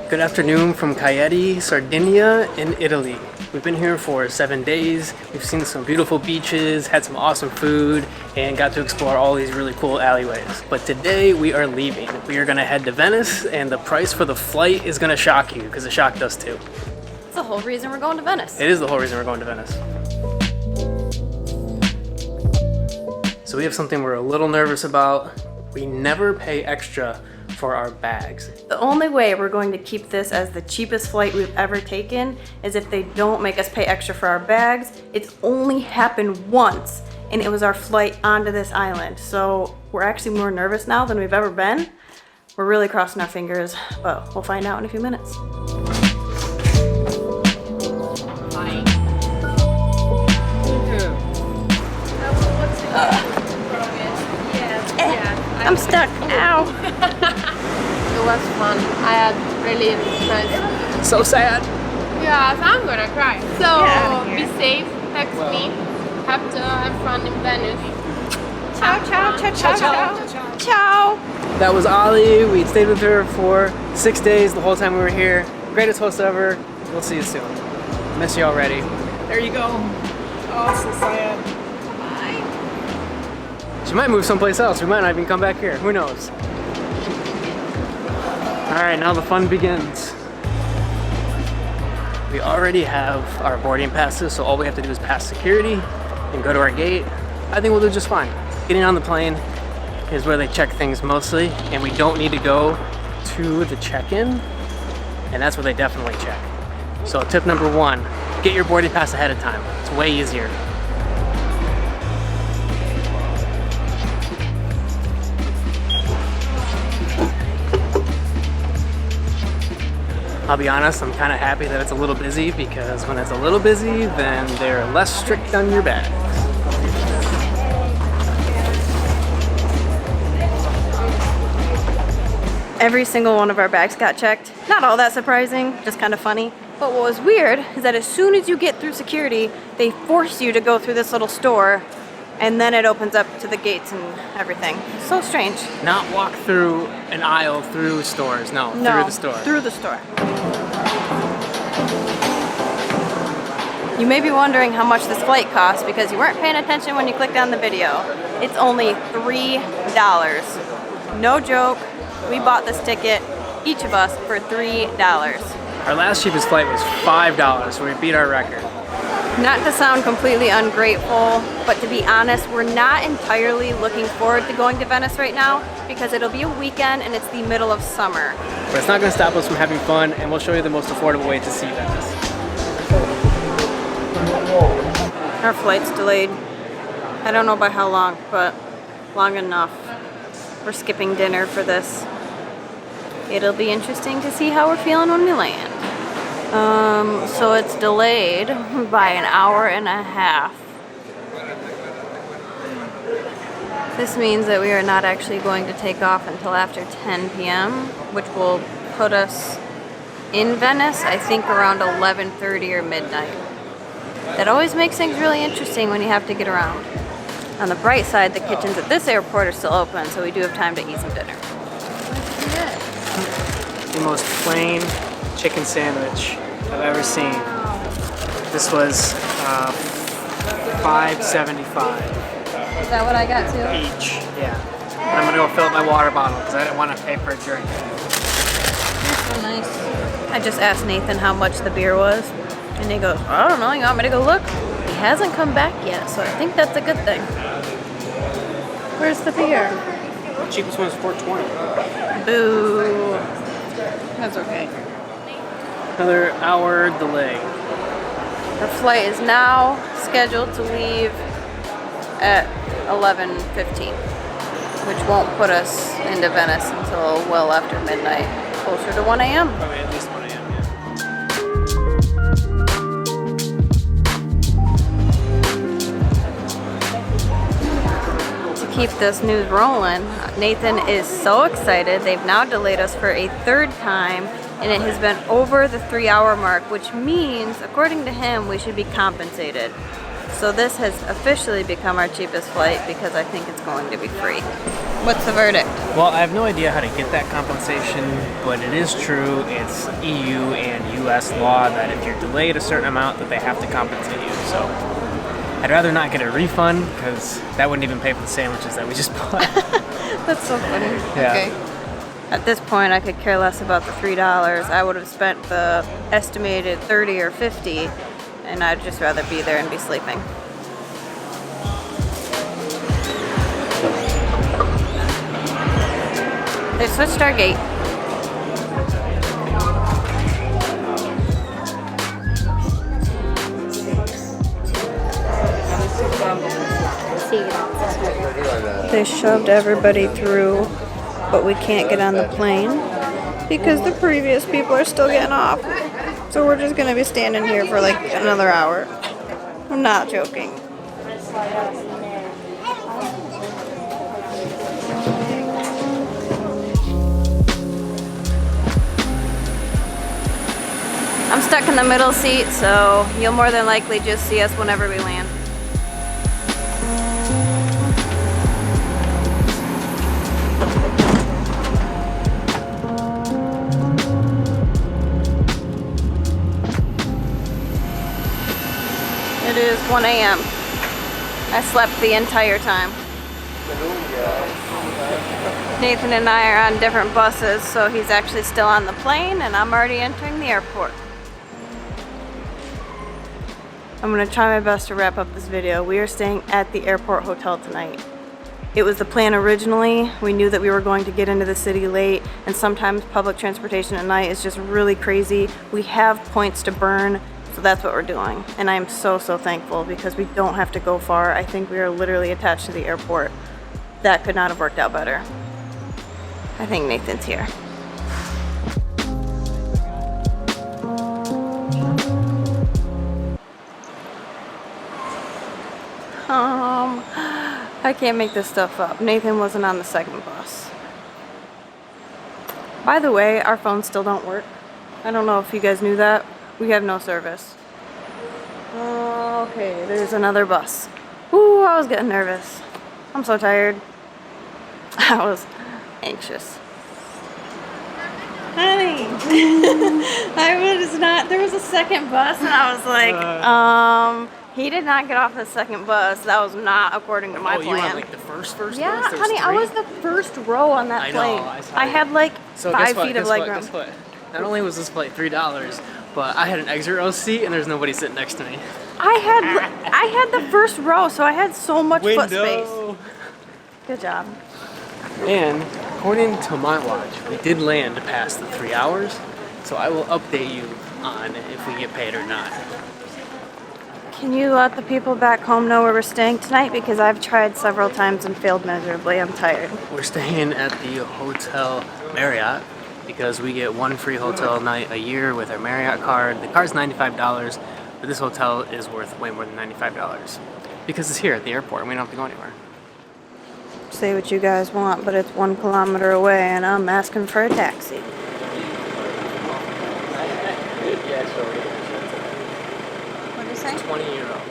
Good afternoon from Chieti, Sardinia in Italy. We've been here for 7 days. We've seen some beautiful beaches, had some awesome food, and got to explore all these really cool alleyways. But today we are leaving. We are gonna head to Venice, and the price for the flight is gonna shock you, because it shocked us too. It's the whole reason we're going to Venice. It is the whole reason we're going to Venice. So we have something we're a little nervous about. We never pay extra for our bags. The only way we're going to keep this as the cheapest flight we've ever taken is if they don't make us pay extra for our bags. It's only happened once, and it was our flight onto this island. So we're actually more nervous now than we've ever been. We're really crossing our fingers, but we'll find out in a few minutes. I'm stuck. Ow. It was fun. I had really nice. So sad. Yeah, so I'm gonna cry. So be safe. Text me. Have fun in Venice. Ciao, ciao, ciao, ciao, ciao, ciao. That was Ali. We stayed with her for 6 days the whole time we were here. Greatest host ever. We'll see you soon. Miss you already. There you go. Oh, so sad. She might move someplace else. We might not even come back here. Who knows? All right, now the fun begins. We already have our boarding passes, so all we have to do is pass security and go to our gate. I think we'll do just fine. Getting on the plane is where they check things mostly, and we don't need to go to the check-in, and that's where they definitely check. So tip number 1, get your boarding pass ahead of time. It's way easier. I'll be honest, I'm kind of happy that it's a little busy, because when it's a little busy, then they're less strict on your bags. Every single one of our bags got checked. Not all that surprising, just kind of funny. But what was weird is that as soon as you get through security, they force you to go through this little store, and then it opens up to the gates and everything. So strange. Not walk through an aisle through stores, no, through the store. Through the store. You may be wondering how much this flight costs because you weren't paying attention when you clicked on the video. It's only $3. No joke, we bought this ticket, each of us, for $3. Our last cheapest flight was $5, so we beat our record. Not to sound completely ungrateful, but to be honest, we're not entirely looking forward to going to Venice right now because it'll be a weekend and it's the middle of summer. But it's not going to stop us from having fun, and we'll show you the most affordable way to see Venice. Our flight's delayed. I don't know by how long, but long enough. We're skipping dinner for this. It'll be interesting to see how we're feeling when we land. So it's delayed by an hour and a half. This means that we are not actually going to take off until after 10 p.m., which will put us in Venice, I think around 11:30 or midnight. That always makes things really interesting when you have to get around. On the bright side, the kitchens at this airport are still open, so we do have time to eat some dinner. The most plain chicken sandwich I've ever seen. This was $5.75 Is that what I got too? each. Yeah. And I'm gonna go fill up my water bottle because I didn't want to pay for a drink. That's so nice. I just asked Nathan how much the beer was, and he goes, I don't know, you want me to go look? He hasn't come back yet, so I think that's a good thing. Where's the beer? The cheapest one is $4.20. Boo. That's okay. Another hour delay. Our flight is now scheduled to leave at 11:15, which won't put us into Venice until well after midnight, closer to 1 a.m. Probably at least 1 a.m., yeah. To keep this news rolling, Nathan is so excited. They've now delayed us for a 3rd time, and it has been over the 3-hour mark, which means, according to him, we should be compensated. So So this has officially become our cheapest flight because I think it's going to be free. What's the verdict? Well, I have no idea how to get that compensation, but it is true. It's EU and US law that if you're delayed a certain amount that they have to compensate you. So I'd rather not get a refund because that wouldn't even pay for the sandwiches that we just bought. That's so funny. Yeah. Okay. At this point, I could care less about the $3. I would have spent the estimated 30 or 50, and I'd just rather be there and be sleeping. They switched our gate. They shoved everybody through, but we can't get on the plane because the previous people are still getting off. So we're just gonna be standing here for like another hour. I'm not joking. I'm stuck in the middle seat, so you'll more than likely just see us whenever we land. It is 1 a.m. I slept the entire time. Nathan and I are on different buses, so he's actually still on the plane and I'm already entering the airport. I'm gonna try my best to wrap up this video. We are staying at the airport hotel tonight. It was the plan originally. We knew that we were going to get into the city late, and sometimes public transportation at night is just really crazy. We have points to burn, so that's what we're doing. And I am so, so thankful because we don't have to go far. I think we are literally attached to the airport. That could not have worked out better. I think Nathan's here. I can't make this stuff up. Nathan wasn't on the second bus. By the way, our phones still don't work. I don't know if you guys knew that. We have no service. Okay, there's another bus. Ooh, I was getting nervous. I'm so tired. I was anxious. Honey, I was not, there was a second bus and I was like, he did not get off the second bus. That was not according to my plan. You were like the first Yeah, bus? There was honey, I three? was the first row on that plane. I had like So 5 feet of legroom. Guess what? Not only was this flight $3, but I had an exit row seat and there's nobody sitting next to me. I had the first row, so I had so much foot space. Good job. And according to my watch, we did land past the 3 hours, so I will update you on if we get paid or not. Can you let the people back home know where we're staying tonight? Because I've tried several times and failed miserably. I'm tired. We're staying at the Hotel Marriott because we get one free hotel night a year with our Marriott card. The card's $95, but this hotel is worth way more than $95 because it's here at the airport and we don't have to go anywhere. Say what you guys want, but it's 1 kilometer away and I'm asking for a taxi. What did you say? 20 euro.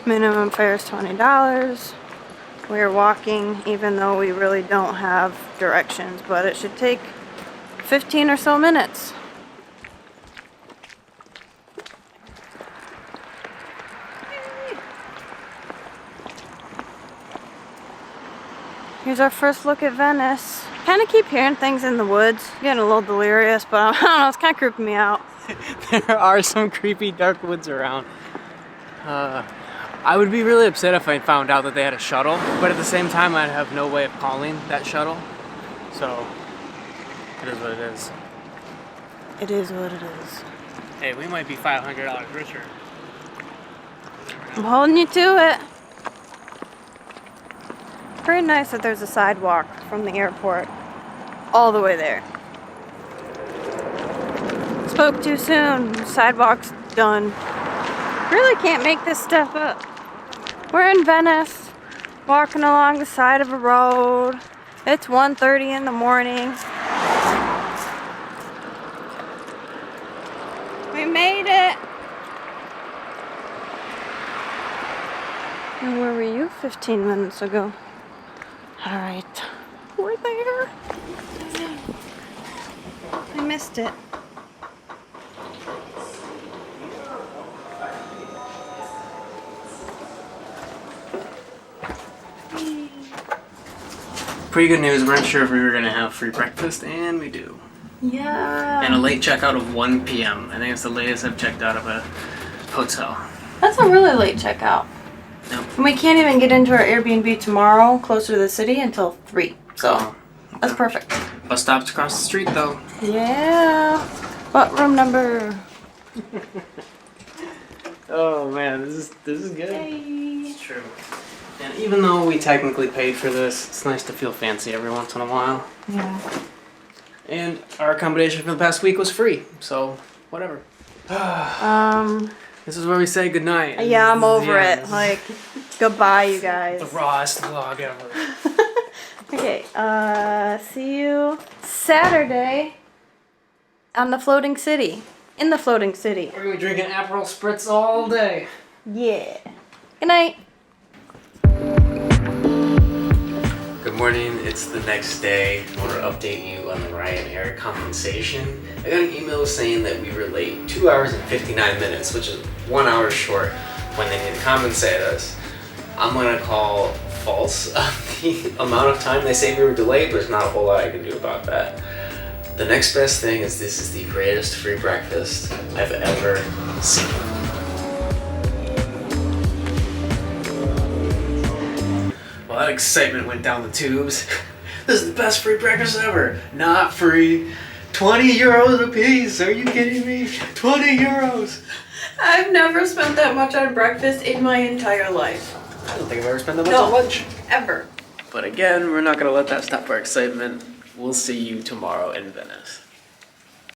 Minimum fare is $20. We're walking even though we really don't have directions, but it should take 15 or so minutes. Here's our first look at Venice. Kind of keep hearing things in the woods. Getting a little delirious, but I don't know, it's kind of creeping me out. There are some creepy dark woods around. I would be really upset if I found out that they had a shuttle, but at the same time I'd have no way of calling that shuttle. So, it is what it is. It is what it is. Hey, we might be $500 richer. I'm holding you to it. Pretty nice that there's a sidewalk from the airport all the way there. Spoke too soon. Sidewalk's done. Really can't make this stuff up. We're in Venice, walking along the side of a road. It's 1:30 in the morning. We made it. 15 minutes ago. Alright. We're there. I missed it. Pretty good news, we weren't sure if we were gonna have free breakfast, and we do. Yeah. And a late checkout of 1 p.m. I think it's the latest I've checked out of a hotel. That's a really late checkout. Yep. And we can't even get into our Airbnb tomorrow, closer to the city, until 3. So, Oh, okay. that's perfect. Bus stop's across the street, though. Yeah. What room number? Oh man, this is good. Yay. It's true. And even though we technically paid for this, it's nice to feel fancy every once in a while. Yeah. And our accommodation for the past week was free, so whatever. This is where we say goodnight. Yeah, I'm over Yeah, it. Like, goodbye, you guys. the rawest vlog ever. Okay, see you Saturday on the floating city. In the floating city. We're gonna be drinking Aperol Spritz all day. Yeah. Good night. Good morning, it's the next day. I want to update you on the Ryanair compensation. I got an email saying that we were late 2 hours and 59 minutes, which is 1 hour short when they need to compensate us. I'm gonna call false the amount of time they say we were delayed, but there's not a whole lot I can do about that. The next best thing is this is the greatest free breakfast I've ever seen. Well, that excitement went down the tubes. This is the best free breakfast ever. Not free. 20 euros a piece. Are you kidding me? 20 euros. I've never spent that much on breakfast in my entire life. I don't think I've ever spent that much on lunch. Ever. But again, we're not going to let that stop our excitement. We'll see you tomorrow in Venice.